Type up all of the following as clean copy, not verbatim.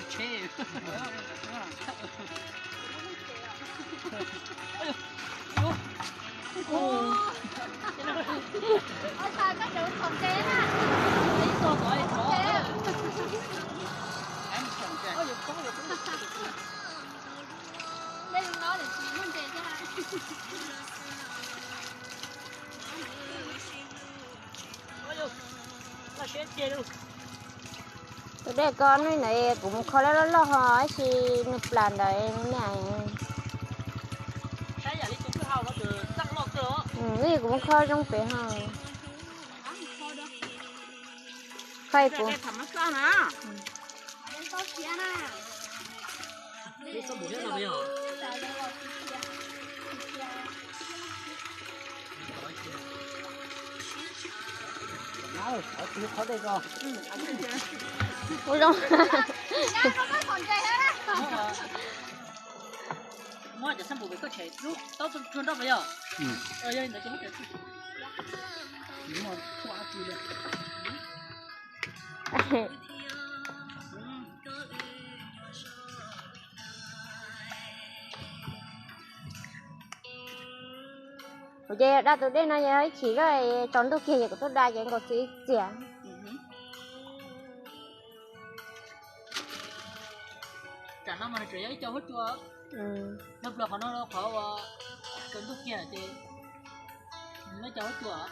là chê. Ôi trời, các đường còn kén à. Lấy to gọi chó. Em chồng kìa. Đây đừng nói để chị muốn kén cho ai. Là chê chê luôn. Tụi đây con này này cũng khó lo hỏi si nộp plan đấy này. Cái nhà đi chung cái hào nó từ răng lọt nữa. Gì cũng khó trong phía hàng. Khay của. Cái thằng nó sao nè. Đây có kia nè. Đi có bụi nữa là bây giờ. Nào, khó đây rồi. Ôi đâu. Nó có còn kén hết á. Mua cho xem bụi có chảy lúc tao chuồn đâu bây giờ. Đây nó chúng cái. Đúng rồi, quá chi lên. Vậy ra tụi đây nó nhớ chỉ cái tròn đôi kia của tôi đa vậy có chỉ chả. Chả nó mà chỉ ấy cho hết chua. Nó là nó khó cấn thuốc kia thì nó cho hết chua.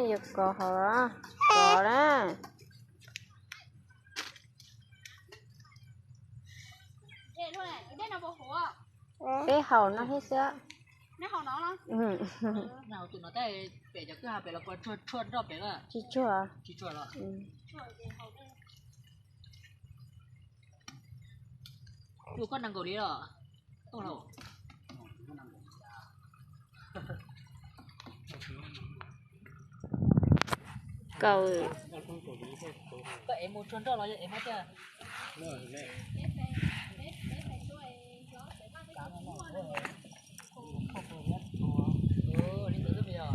Giật cò hả? Cò đó. Đây thôi này, đây là bộ hổ. Cái hầu nó hết sữa. Nó hổ nó đó. Nào tụi nó tay bẻ cho cái hạt bẻ là con chuột chuột đó bẻ là Chị chua. chỉ chuột là. Chú con đang cầu đi rồi. Tô lẩu. Cầu. Vậy em muốn chuột đó là em hết chưa? Đi từ bây giờ.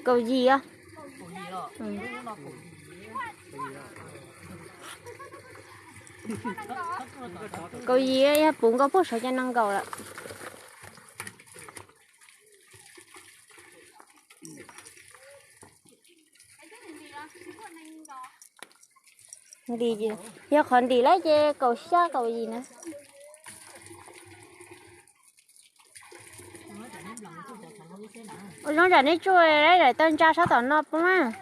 Cầu gì á? Cầu gì đó? Nó cầu gì? Cầu gì á? Bún có phốt số cho năng cầu là. Đi gì? Giờ còn đi lấy chứ cầu xa cầu gì nữa? Ôi nó trả nít chui đấy để tên cha sao tao nó không á?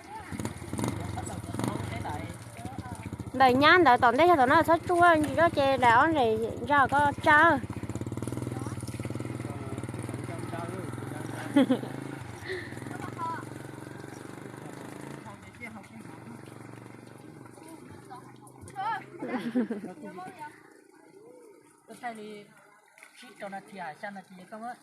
Đời nhán đời tao đấy sao tao nó sao chui gì đó chè đảo này ra có cha. Cái này thì chỉ cho nó thì hải sản là chỉ không á.